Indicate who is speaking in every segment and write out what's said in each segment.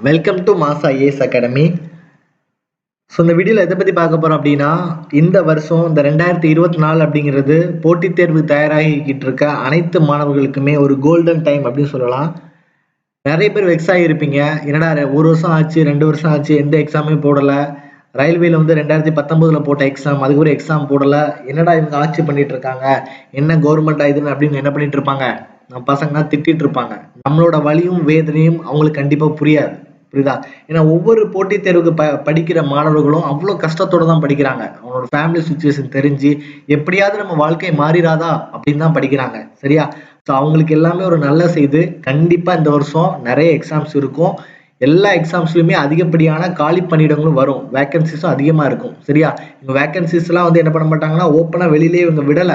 Speaker 1: Welcome to mass IAS academy. So இந்த வீடியோவில் எதை பற்றி பார்க்க போகிறோம் அப்படின்னா, இந்த வருஷம் இந்த 2024 அப்படிங்கிறது போட்டித் தேர்வு தயாராகிக்கிட்டு இருக்க அனைத்து மாணவர்களுக்குமே ஒரு கோல்டன் டைம் அப்படின்னு சொல்லலாம். நிறைய பேர் வெக்ஸ் ஆகியிருப்பீங்க. என்னடா 1 வருஷம் ஆச்சு, 2 வருஷம் ஆச்சு, எந்த எக்ஸாமே போடலை. ரயில்வேல 2019 போட்ட எக்ஸாம், அதுக்கு ஒரு எக்ஸாம் போடலை. என்னடா இவங்க ஆட்சி பண்ணிட்டு இருக்காங்க, என்ன கவர்மெண்ட் ஆகுதுன்னு அப்படின்னு என்ன பண்ணிட்டு இருப்பாங்க, நம்ம பசங்க திட்டிட்டு இருப்பாங்க. நம்மளோட வலியும் வேதனையும் அவங்களுக்கு கண்டிப்பா புரியாது. புரியுதா? ஏன்னா ஒவ்வொரு போட்டித் தேர்வுக்கு படிக்கிற மாணவர்களும் அவ்வளோ கஷ்டத்தோட தான் படிக்கிறாங்க. அவங்களோட ஃபேமிலி சுச்சுவேஷன் தெரிஞ்சு எப்படியாவது நம்ம வாழ்க்கை மாறிடாதா அப்படின்னு தான் படிக்கிறாங்க. சரியா? ஸோ அவங்களுக்கு எல்லாமே ஒரு நல்ல செய்தி. கண்டிப்பா இந்த வருஷம் நிறைய எக்ஸாம்ஸ் இருக்கும். எல்லா எக்ஸாம்ஸ்லயுமே அதிகப்படியான காலி பணியிடங்களும் வரும். வேகன்சிஸும் அதிகமா இருக்கும். சரியா? இவங்க வேகன்சிஸ் எல்லாம் என்ன பண்ண மாட்டாங்கன்னா ஓப்பனா வெளியிலேயே இவங்க விடல.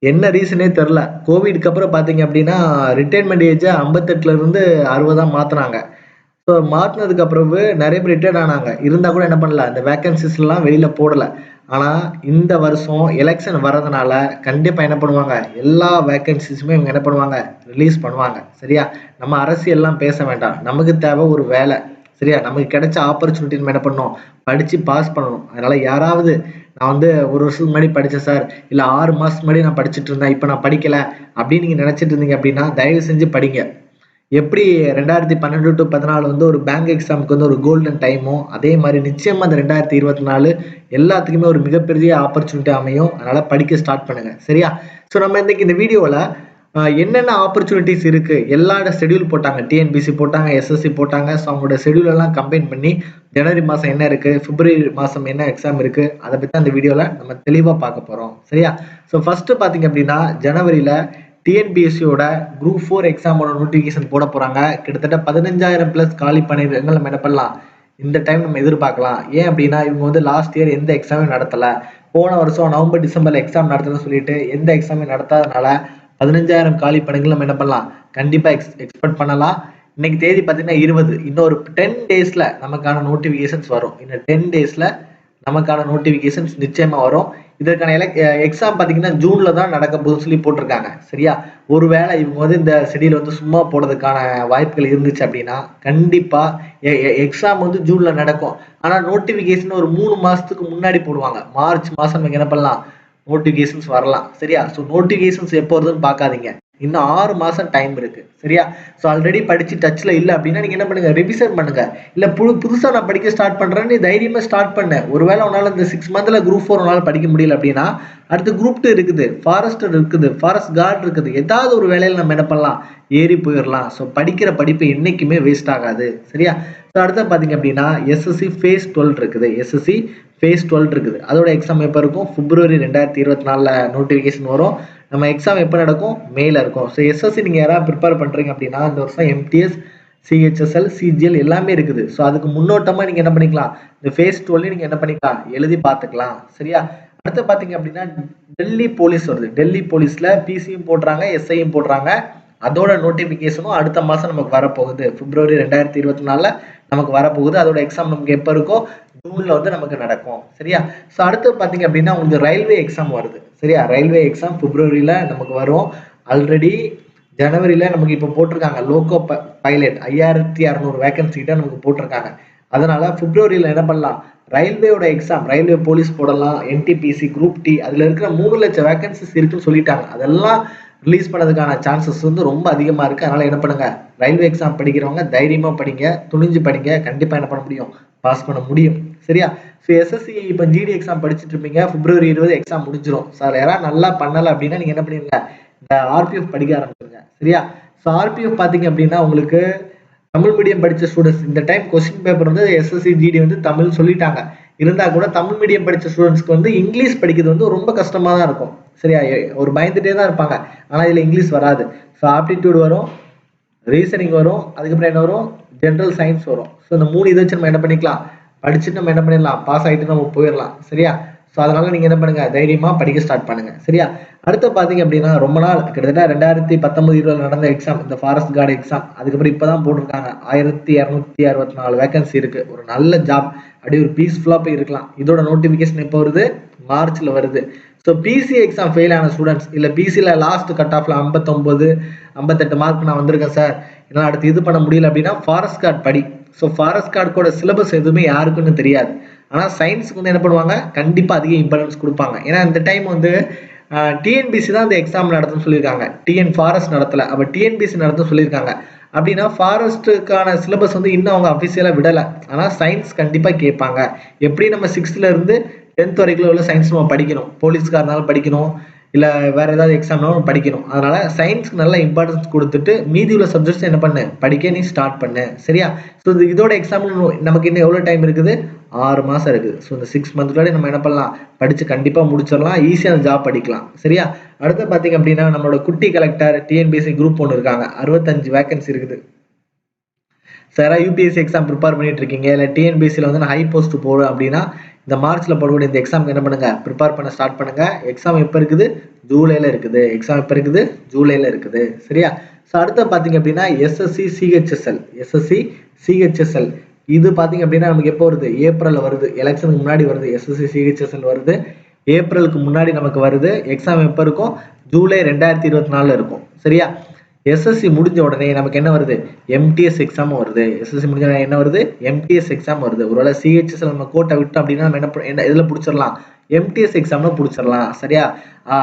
Speaker 1: என்ன ரீசனே தெரில. கோவிட்க்கு அப்புறம் பாத்தீங்க அப்படின்னா ரிட்டைர்மெண்ட் ஏஜை 58ல இருந்து 60 மாத்தினாங்க. ஸோ மாத்தினதுக்கு அப்புறம் நிறைய பேர் ரிட்டையர்ட் ஆனாங்க. இருந்தா கூட என்ன பண்ணல, அந்த வேகன்சிஸ் எல்லாம் வெளியில போடல. ஆனா இந்த வருஷம் எலெக்ஷன் வர்றதுனால கண்டிப்பா என்ன பண்ணுவாங்க, எல்லா வேகன்சிஸுமே இவங்க என்ன பண்ணுவாங்க, ரிலீஸ் பண்ணுவாங்க. சரியா? நம்ம அரசியல்லாம் பேச வேண்டாம். நமக்கு தேவை ஒரு வேலை. சரியா? நமக்கு கிடைச்ச ஆப்பர்ச்சுனிட்டி நம்ம என்ன பண்ணணும், படிச்சு பாஸ் பண்ணணும். அதனால யாராவது நான் 1 வருஷத்துக்கு முன்னாடி படிச்சேன் சார், இல்ல 6 மாசத்துக்கு முன்னாடி நான் படிச்சுட்டு இருந்தேன், இப்ப நான் படிக்கல அப்படின்னு நீங்க நினைச்சிட்டு இருந்தீங்க அப்படின்னா தயவு செஞ்சு படிங்க. எப்படி 2012 to 14 ஒரு பேங்க் எக்ஸாமுக்கு ஒரு கோல்டன் டைமோ, அதே மாதிரி நிச்சயமா அந்த 2024 எல்லாத்துக்குமே ஒரு மிகப்பெரிய ஆப்பர்ச்சுனிட்டி அமையும். அதனால படிக்க ஸ்டார்ட் பண்ணுங்க. சரியா? ஸோ நம்ம இன்னைக்கு இந்த வீடியோவில் என்னென்ன ஆப்பர்ச்சுனிட்டிஸ் இருக்கு, எல்லா ஷெடியூல் போட்டாங்க. டிஎன்பிசி போட்டாங்க, எஸ்எஸ்சி போட்டாங்க. ஸோ அவங்களோட ஷெடியூல் எல்லாம் கம்பைன் பண்ணி ஜனவரி மாசம் என்ன இருக்கு, பிப்ரவரி மாசம் என்ன எக்ஸாம் இருக்கு, அதை பத்தி அந்த வீடியோல நம்ம தெளிவா பார்க்க போறோம். சரியா? ஸோ ஃபர்ஸ்ட் பாத்தீங்க அப்படின்னா ஜனவரியில டிஎன்பிஎஸ்சியோட குரூப் 4 எக்ஸாமோட நோட்டிபிகேஷன் போட போறாங்க. கிட்டத்தட்ட 15,000+ காலி பணியிடங்கள் நம்ம என்ன பண்ணலாம், இந்த டைம் நம்ம எதிர்பார்க்கலாம். ஏன் அப்படின்னா இவங்க லாஸ்ட் இயர் எந்த எக்ஸாமும் நடத்தல. போன வருஷம் நவம்பர் டிசம்பர்ல எக்ஸாம் நடத்துன்னு சொல்லிட்டு எந்த எக்ஸாமும் நடத்தாதனால 15,000 காலி பணிகள் நம்ம என்ன பண்ணலாம், கண்டிப்பா எக்ஸ்பெக்ட் பண்ணலாம். இன்னைக்கு தேதி பார்த்தீங்கன்னா 20. இன்னொரு 10 டேஸ்ல நமக்கான நோட்டிபிகேஷன்ஸ் வரும். இன்னும் 10 டேஸ்ல நமக்கான நோட்டிபிகேஷன்ஸ் நிச்சயமா வரும். இதற்கான எக்ஸாம் பாத்தீங்கன்னா ஜூன்ல தான் நடக்க போகுதுன்னு சொல்லி போட்டிருக்காங்க. சரியா? ஒருவேளை இவங்க இந்த ஷெடியூல் சும்மா போடுறதுக்கான வாய்ப்புகள் இருந்துச்சு அப்படின்னா கண்டிப்பா எக்ஸாம் ஜூன்ல நடக்கும். ஆனா நோட்டிபிகேஷன் ஒரு 3 மாசத்துக்கு முன்னாடி போடுவாங்க. மார்ச் மாசம் நீங்க என்ன பண்ணலாம், நோட்டிபிகேஷன்ஸ் வரலாம். சரியா? ஸோ நோட்டிபிகேஷன்ஸ் எப்போ வருதுன்னு பார்க்காதீங்க. இன்னும் 6 மாசம் டைம் இருக்கு. சரியா? ஸோ ஆல்ரெடி படிச்சு டச்ல இல்லை அப்படின்னா நீங்க என்ன பண்ணுங்க, ரிவிஷன் பண்ணுங்க. இல்ல புதுசா நான் படிக்க ஸ்டார்ட் பண்றேன்னு நீ தைரியமா ஸ்டார்ட் பண்ண. ஒருவேளை உன்னால இந்த 6 மந்த்ல குரூப் 4 உன்னால படிக்க முடியல அப்படின்னா அடுத்து குரூப் 2 இருக்குது, ஃபாரஸ்டர் இருக்குது, ஃபாரஸ்ட் கார்டு இருக்குது. ஏதாவது ஒரு வேலையில நம்ம என்ன பண்ணலாம், ஏறி போயிடலாம். ஸோ படிக்கிற படிப்பு என்னைக்குமே வேஸ்ட் ஆகாது. சரியா? ஸோ அடுத்த பாத்தீங்க அப்படின்னா எஸ்எஸ்சி ஃபேஸ் 12 இருக்குது. எஸ்எஸ்சி ஃபேஸ் 12 இருக்குது. அதோட எக்ஸாம் எப்போ இருக்கும், பிப்ரவரி 2024 நோட்டிபிகேஷன் வரும். நம்ம எக்ஸாம் எப்போ நடக்கும், மேல இருக்கும். ஸோ எஸ்எஸ்சி நீங்க யாராவது ப்ரிப்பேர் பண்றீங்க அப்படின்னா இந்த வருஷம் எம்டிஎஸ், சிஹெச்எஸ்எல், சிஜிஎல் எல்லாமே இருக்குது. ஸோ அதுக்கு முன்னோட்டமா நீங்க என்ன பண்ணிக்கலாம், இந்த ஃபேஸ் 12 நீங்க என்ன பண்ணிக்கலாம், எழுதி பார்த்துக்கலாம். சரியா? அடுத்து பாத்தீங்க அப்படின்னா டெல்லி போலீஸ் வருது. டெல்லி போலீஸ்ல பிசியும் போடுறாங்க, எஸ்ஐயும் போடுறாங்க. அதோட நோட்டிபிகேஷனும் அடுத்த மாசம் நமக்கு வரப்போகுது. பிப்ரவரி 2024 நமக்கு வரப்போகுது. அதோட எக்ஸாம் நமக்கு எப்போ இருக்கோ ஜூன்ல நமக்கு நடக்கும். சரியா? ஸோ அடுத்து பாத்தீங்க அப்படின்னா உங்களுக்கு ரயில்வே எக்ஸாம் வருது. சரியா? ரயில்வே எக்ஸாம் பிப்ரவரியில நமக்கு வரும். ஆல்ரெடி ஜனவரியில நமக்கு இப்போ போட்டிருக்காங்க லோகோ பைலட் 5600 வேகன்சி கிட்ட நமக்கு போட்டிருக்காங்க. அதனால பிப்ரவரியில என்ன பண்ணலாம், ரயில்வேயோட எக்ஸாம், ரயில்வே போலீஸ் போடலாம், என்டிபிசி, குரூப் டி, அதுல இருக்கிற 3 லட்சம் வேகன்சிஸ் இருக்குன்னு சொல்லிட்டாங்க. அதெல்லாம் ரிலீஸ் பண்ணதுக்கான சான்சஸ் ரொம்ப அதிகமா இருக்கு. அதனால என்ன பண்ணுங்க, ரயில்வே எக்ஸாம் படிக்கிறவங்க தைரியமா படிங்க, துணிஞ்சு படிங்க. கண்டிப்பா என்ன பண்ண முடியும், பாஸ் பண்ண முடியும். சரியா? ஸோ எஸ்எஸ்சி இப்போ ஜிடி எக்ஸாம் படிச்சுட்டு இருப்பீங்க. பிப்ரவரி 20 எக்ஸாம் முடிஞ்சிடும். சார் யாராவது நல்லா பண்ணல அப்படின்னா நீங்க என்ன பண்ணிருங்க, இந்த ஆர்பிஎஃப் படிக்க ஆரம்பிச்சிருங்க. சரியா? ஸோ ஆர்பிஎஃப் பாத்தீங்க அப்படின்னா உங்களுக்கு தமிழ் மீடியம் படிச்ச ஸ்டூடெண்ட்ஸ் இந்த time question paper SSC GD Tamil சொல்லிட்டாங்க. இருந்தா கூட தமிழ் மீடியம் படிச்ச ஸ்டூடெண்ட்ஸ்க்கு இங்கிலீஷ் படிக்கிறது ரொம்ப கஷ்டமா தான் இருக்கும். சரியா? ஒரு பயந்துட்டே தான் இருப்பாங்க. ஆனா இதுல இங்கிலீஷ் வராது. ஸோ ஆப்டிடியூட் வரும், ரீசனிங் வரும், அதுக்கப்புறம் என்ன வரும், ஜென்ரல் சயின்ஸ் வரும். ஸோ இந்த 3 இதை வச்சு நம்ம என்ன பண்ணிக்கலாம், படிச்சுட்டு நம்ம என்ன பண்ணிடலாம், பாஸ் ஆகிட்டு நம்ம போயிடலாம். சரியா? ஸோ அதனால நீங்க என்ன பண்ணுங்க, தைரியமா படிக்க ஸ்டார்ட் பண்ணுங்க. சரியா? அடுத்து பாத்தீங்க அப்படின்னா ரொம்ப நாள் கிட்டத்தட்ட 2019-20 நடந்த எக்ஸாம், இந்த ஃபாரஸ்ட் கார்டு எக்ஸாம், அதுக்கப்புறம் இப்பதான் போட்டிருக்காங்க. 1264 வேகன்சி இருக்கு. ஒரு நல்ல ஜாப், அப்படியே ஒரு பீஸ்ஃபுல்லா போய் இருக்கலாம். இதோட நோட்டிபிகேஷன் எப்போ வருது, மார்ச்ல வருது. ஸோ பிசி எக்ஸாம் ஃபெயில் ஆன ஸ்டூடெண்ட்ஸ் இல்லை பிசியில் லாஸ்ட் கட் ஆஃப்ல 59 58 மார்க் நான் வந்திருக்கேன் சார், என்னால் அடுத்து இது பண்ண முடியல அப்படின்னா ஃபாரஸ்ட் கார்டு படி. ஸோ ஃபாரஸ்ட் கார்டுக்கோட சிலபஸ் எதுவுமே யாருக்குன்னு தெரியாது. ஆனால் சயின்ஸுக்கு வந்து என்ன பண்ணுவாங்க, கண்டிப்பாக அதிக இம்பார்ட்டன்ஸ் கொடுப்பாங்க. ஏன்னா இந்த டைம் வந்து டிஎன்பிசி தான் இந்த எக்ஸாம் நடத்துன்னு சொல்லியிருக்காங்க, டிஎன் ஃபாரஸ்ட் நடத்தலை. அப்போ டிஎன்பிசி நடத்துன்னு சொல்லியிருக்காங்க அப்படின்னா ஃபாரஸ்ட்டுக்கான சிலபஸ் வந்து இன்னும் அவங்க அஃபிஷியலாக விடலை. ஆனால் சயின்ஸ் கண்டிப்பாக கேட்பாங்க. எப்படி நம்ம 6th இருந்து 10th வரைக்கும் உள்ள சயின்ஸ் நம்ம படிக்கணும், போலீஸ்க்காக இருந்தாலும் படிக்கணும், இல்லை வேற ஏதாவது எக்ஸாம்னாலும் படிக்கணும். அதனால சயின்ஸ்க்கு நல்ல இம்பார்ட்டன்ஸ் கொடுத்துட்டு மீதி உள்ள சப்ஜெக்ட்ஸ் என்ன பண்ணு, படிக்க நீ ஸ்டார்ட் பண்ணு. சரியா? ஸோ இதோட எக்ஸாம் நமக்கு இன்னும் எவ்வளோ டைம் இருக்குது, 6 மாதம் இருக்குது. ஸோ இந்த 6 மந்த்குள்ளாடி நம்ம என்ன பண்ணலாம், படித்து கண்டிப்பாக முடிச்சிடலாம், ஈஸியான ஜாப் படிக்கலாம். சரியா? அடுத்து பார்த்தீங்க அப்படின்னா நம்மளோட குட்டி கலெக்டர் டிஎன்பிஎஸ்சி குரூப் 1 இருக்காங்க, 65 வேகன்சி இருக்குது. சார் யூபிஎஸ்சி எக்ஸாம் ப்ரிப்பேர் பண்ணிட்டு இருக்கீங்க, இல்லை டிஎன்பிஎஸ்சியில் வந்து நான் ஹை போஸ்ட் போடுவேன் அப்படின்னா இந்த மார்ச்ல போடக்கூடிய இந்த எக்ஸாம் என்ன பண்ணுங்க, ப்ரிப்பேர் பண்ண ஸ்டார்ட் பண்ணுங்க. எக்ஸாம் எப்போ இருக்குது, ஜூலைல இருக்குது. எக்ஸாம் எப்போ இருக்குது, ஜூலைல இருக்குது. சரியா? ஸோ அடுத்து பார்த்தீங்க அப்படின்னா எஸ்எஸ்சி சிஹெச்எஸ்எல் இது பார்த்தீங்க அப்படின்னா நமக்கு எப்போ வருது, ஏப்ரலில் வருது, எலெக்ஷனுக்கு முன்னாடி வருது. எஸ்எஸ்சி சிஹெச்எஸ்எல் வருது, ஏப்ரலுக்கு முன்னாடி நமக்கு வருது. எக்ஸாம் எப்போ இருக்கும், ஜூலை 2024 இருக்கும். சரியா? எஸ்எஸ்சி முடிஞ்ச உடனே நமக்கு என்ன வருது, எம்டிஎஸ் எக்ஸாம் வருது. எஸ்எஸ்சி முடிஞ்ச உடனே என்ன வருது, எம்டிஎஸ் எக்ஸாம் வருது. ஒருவேளை சிஹெச்எஸ்எல் நம்ம கோட்டை விட்டோம் அப்படின்னா நம்ம என்ன இதில் பிடிச்சிடலாம், எம்டிஎஸ் எக்ஸாம்ல பிடிச்சிடலாம். சரியா?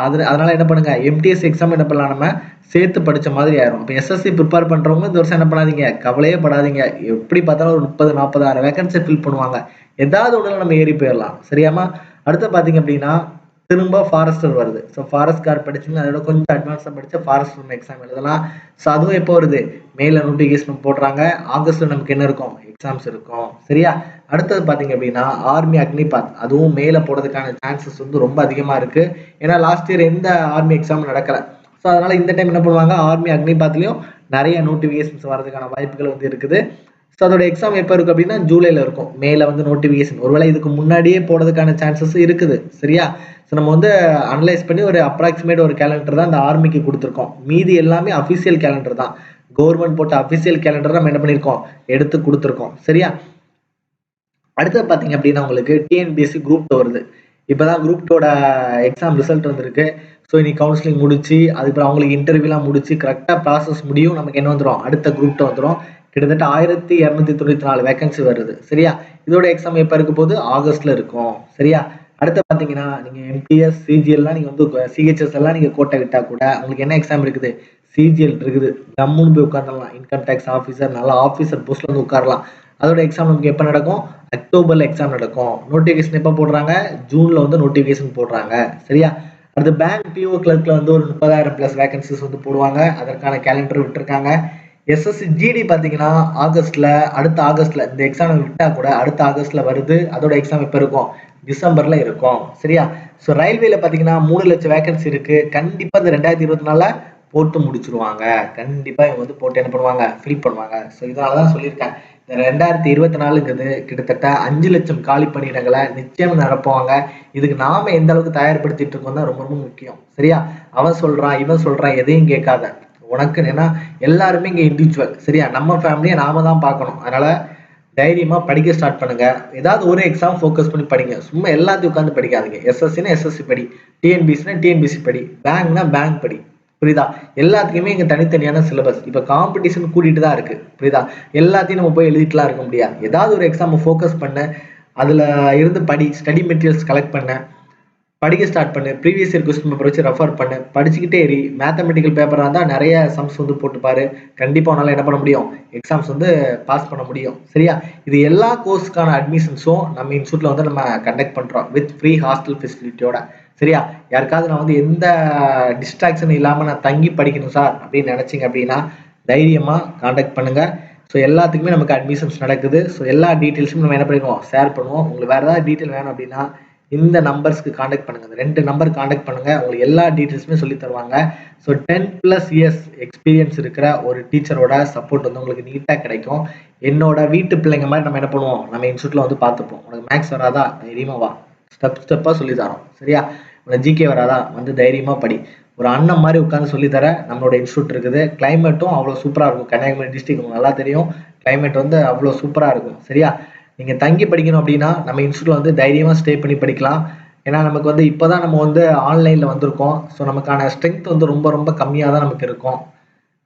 Speaker 1: அதனால என்ன பண்ணுங்க, எம்டிஎஸ் எக்ஸாம் என்ன பண்ணலாம், நம்ம சேர்த்து படிச்ச மாதிரி ஆயிரும். இப்போ எஸ்எஸ்சி ப்ரிப்பேர் பண்றவங்க இந்த வருஷம் என்ன பண்ணாதீங்க, கவலையே படாதீங்க. எப்படி பார்த்தாலும் ஒரு 30-40 வேகன்சி ஃபில் பண்ணுவாங்க, ஏதாவது ஒன்று நம்ம ஏறி போயிடலாம். சரியாமா? அடுத்து பார்த்தீங்க அப்படின்னா திரும்ப ஃபாரஸ்டர் வருது. ஸோ ஃபாரஸ்ட் கார்டு படிச்சிங்கன்னா அதோட கொஞ்சம் அட்வான்ஸாக படிச்சா ஃபாரஸ்டர் எக்ஸாம் எழுதலாம். ஸோ அதுவும் எப்போ வருது, மேல நோட்டிஃபிகேஷன் போடுறாங்க, ஆகஸ்ட்ல நமக்கு என்ன இருக்கும், எக்ஸாம்ஸ் இருக்கும். சரியா? அடுத்தது பார்த்தீங்க அப்படின்னா ஆர்மி அக்னிபாத், அதுவும் மேல போடுறதுக்கான சான்சஸ் வந்து ரொம்ப அதிகமாக இருக்கு. ஏன்னா லாஸ்ட் இயர் எந்த ஆர்மி எக்ஸாம் நடக்கல. ஸோ அதனால இந்த டைம் என்ன பண்ணுவாங்க, ஆர்மி அக்னிபாத்லையும் நிறைய நோட்டிஃபிகேஷன்ஸ் வரதுக்கான வாய்ப்புகள் வந்து இருக்குது. ஸோ அதோட எக்ஸாம் எப்போ இருக்கு அப்படின்னா ஜூலைல இருக்கும். மேல வந்து நோட்டிஃபிகேஷன் ஒருவேளை இதுக்கு முன்னாடியே போடுறதுக்கான சான்சஸ் இருக்குது. சரியா? ஸோ நம்ம வந்து அனலைஸ் பண்ணி ஒரு அப்ராக்சிமேட் ஒரு கேலண்டர் தான் இந்த ஆர்மிக்கு கொடுத்துருக்கோம். மீதி எல்லாமே அஃபிஷியல் கேலண்டர் தான், கவர்மெண்ட் போட்ட அஃபிஷியல் கேலண்டர் நம்ம என்ன பண்ணியிருக்கோம், எடுத்து கொடுத்துருக்கோம். சரியா? அடுத்தது பார்த்தீங்க அப்படின்னா உங்களுக்கு டிஎன்பிஎஸ்சி குரூப் 2 வருது. இப்போதான் குரூப் 2 எக்ஸாம் ரிசல்ட் வந்திருக்கு. ஸோ இன்னைக்கு கவுன்சிலிங் முடிச்சு அதுக்கப்புறம் அவங்களுக்கு இன்டர்வியூலாம் முடிச்சு கரெக்டாக ப்ராசஸ் முடியும், நமக்கு என்ன வந்துடும், அடுத்த குரூப் 2 வந்துடும். கிட்டத்தட்ட 1294 வேகன்சி வருது. சரியா? இதோட எக்ஸாம் எப்போ இருக்க போது, ஆகஸ்ட்ல இருக்கும். சரியா? அடுத்து பார்த்தீங்கன்னா நீங்க எம்பிஎஸ் சிஜிஎல்லாம் நீங்க வந்து சிஹெச்எஸ் எல்லாம் நீங்க கோட்டை விட்டா கூட உங்களுக்கு என்ன எக்ஸாம் இருக்குது, சிஜிஎல் இருக்குது. கம்முன்னு போய் உட்காந்துடலாம், இன்கம் டேக்ஸ் ஆஃபீஸர், நல்லா ஆஃபீஸர் போஸ்ட்ல வந்து உட்காரலாம். அதோட எக்ஸாம் நமக்கு எப்போ நடக்கும், அக்டோபர்ல எக்ஸாம் நடக்கும். நோட்டிஃபிகேஷன் எப்போ போடுறாங்க, ஜூன்ல வந்து நோட்டிஃபிகேஷன் போடுறாங்க. சரியா? அடுத்து பேங்க் பிஓ கிளர்க்ல வந்து ஒரு 30,000+ வேகன்சிஸ் வந்து போடுவாங்க, அதற்கான கேலண்டர் விட்டுருக்காங்க. எஸ்எஸ்சி ஜிடி பார்த்தீங்கன்னா ஆகஸ்ட்ல, அடுத்த ஆகஸ்ட்ல இந்த எக்ஸாம் விட்டா கூட அடுத்த ஆகஸ்ட்ல வருது. அதோட எக்ஸாம் எப்போ இருக்கும், டிசம்பர்ல இருக்கும். சரியா? ஸோ ரயில்வேல பார்த்தீங்கன்னா 3 லட்சம் வேகன்சி இருக்கு. கண்டிப்பா இந்த 2024 போட்டு முடிச்சிருவாங்க. கண்டிப்பா இவங்க வந்து போட்டு என்ன பண்ணுவாங்க, ஃபில் பண்ணுவாங்க. ஸோ இதனாலதான் சொல்லியிருக்கேன், இந்த 2024ங்கிறது கிட்டத்தட்ட 5 லட்சம் காலி பணியிடங்களை நிச்சயம் நிரப்புவாங்க. இதுக்கு நாம எந்த அளவுக்கு தயார்படுத்திட்டு இருக்கோம் தான் ரொம்ப ரொம்ப முக்கியம். சரியா? அவன் சொல்றான் இவன் சொல்றான் எதையும் கேட்காத, உனக்கு ஏன்னா எல்லாருமே இங்க இண்டிவிஜுவல். சரியா? நம்ம ஃபேமிலியை நாம தான் பார்க்கணும். அதனால தைரியமா படிக்க ஸ்டார்ட் பண்ணுங்க. ஏதாவது ஒரு எக்ஸாம் ஃபோக்கஸ் பண்ணி படிங்க, சும்மா எல்லாத்தையும் உட்காந்து படிக்காதீங்க. எஸ்எஸ்சினா எஸ்எஸ்சி படி, டிஎன்பிசினா டிஎன்பிசி படி, பேங்க்னா பேங்க் படி. புரியுதா? எல்லாத்துக்குமே இங்க தனித்தனியான சிலபஸ். இப்ப காம்படிஷன் கூட்டிட்டு தான் இருக்கு. புரியுதா? எல்லாத்தையும் நம்ம போய் எழுதிட்டுலாம் இருக்க முடியாது. ஏதாவது ஒரு எக்ஸாம் ஃபோக்கஸ் பண்ண, அதுல இருந்து படி, ஸ்டடி மெட்டீரியல்ஸ் கலெக்ட் பண்ண, படிக்க ஸ்டார்ட் பண்ணு, ப்ரீவியஸ் இயர் கொஸ்டின் பேப்பர் வச்சு ரெஃபர் பண்ணு, படிச்சுக்கிட்டே இரு. மேத்தமெட்டிக்கல் பேப்பராக இருந்தால் நிறைய சம்ஸ் வந்து போட்டு பாரு, கண்டிப்பாக உன்னால என்ன பண்ண முடியும், எக்ஸாம்ஸ் வந்து பாஸ் பண்ண முடியும். சரியா? இது எல்லா கோர்ஸ்க்கான அட்மிஷன்ஸும் நம்ம இன்ஸ்டியூட்ல வந்து நம்ம கண்டக்ட் பண்றோம் வித் ஃப்ரீ ஹாஸ்டல் ஃபெசிலிட்டியோட. சரியா? யாருக்காவது நான் வந்து எந்த டிஸ்ட்ராக்ஷன் இல்லாமல் நான் தங்கி படிக்கணும் சார் அப்படின்னு நினைச்சிங்க அப்படின்னா தைரியமா கான்டாக்ட் பண்ணுங்க. ஸோ எல்லாத்துக்குமே நமக்கு அட்மிஷன்ஸ் நடக்குது. ஸோ எல்லா டீட்டெயில்ஸும் நம்ம என்ன பண்ணிடுவோம், ஷேர் பண்ணுவோம். உங்களுக்கு வேற ஏதாவது டீட்டெயில் வேணும் அப்படின்னா இந்த நம்பர்ஸ்க்கு காண்டாக்ட் பண்ணுங்க, இந்த 2 நம்பர் காண்டாக்ட் பண்ணுங்க, உங்களுக்கு எல்லா டீட்டெயில்ஸுமே சொல்லி தருவாங்க. ஸோ 10+ இயர்ஸ் எக்ஸ்பீரியன்ஸ் இருக்கிற ஒரு டீச்சரோட சப்போர்ட் வந்து உங்களுக்கு நீட்டாக கிடைக்கும். என்னோட வீட்டு பிள்ளைங்க மாதிரி நம்ம என்ன பண்ணுவோம், நம்ம இன்ஸ்டியூட்ல வந்து பார்த்துப்போம். உனக்கு மேக்ஸ் வராதா, தைரியமா வா, ஸ்டெப்பாக சொல்லி தரோம். சரியா? உனக்கு ஜிகே வராதா, வந்து தைரியமா படி. ஒரு அண்ணன் மாதிரி உட்காந்து சொல்லி தர நம்மளோட இன்ஸ்டியூட் இருக்குது. கிளைமேட்டும் அவ்வளோ சூப்பராக இருக்கும். கன்னியாகுமரி டிஸ்ட்ரிக்ட் உங்களுக்கு நல்லா தெரியும், கிளைமேட் வந்து அவ்வளோ சூப்பராக இருக்கும். சரியா? நீங்க தங்கி படிக்கணும் அப்படின்னா நம்ம இன்ஸ்டியூட்ல வந்து தைரியமா ஸ்டே பண்ணி படிக்கலாம். ஏன்னா நமக்கு வந்து இப்போதான் நம்ம வந்து ஆன்லைனில் வந்திருக்கோம். ஸோ நமக்கான ஸ்ட்ரென்த் வந்து ரொம்ப ரொம்ப கம்மியாக தான் நமக்கு இருக்கும்.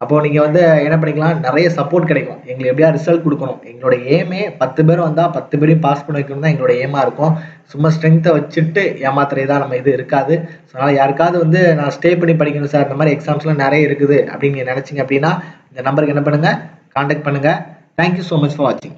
Speaker 1: அப்போ நீங்க வந்து என்ன பண்ணிக்கலாம், நிறைய சப்போர்ட் கிடைக்கும். எங்களுக்கு எப்படியா ரிசல்ட் குடுக்கணும். எங்களோட எய்மே 10 பேர் வந்தா 10 பேரையும் பாஸ் பண்ண வைக்கணும் தான் எங்களோட எய்மா இருக்கும். சும்மா ஸ்ட்ரென்த்த வச்சுட்டு ஏமாத்துறதா நம்ம இது இருக்காது. ஸோ அதனால யாருக்காவது வந்து நான் ஸ்டே பண்ணி படிக்கணும் சார், இந்த மாரி எக்ஸாம்ஸ்லாம் நிறைய இருக்குது அப்படின்னு நீங்க நினைச்சீங்க அப்படின்னா, இந்த நம்பருக்கு என்ன பண்ணுங்க, கான்டாக்ட் பண்ணுங்க. Thank you so much for வாட்சிங்.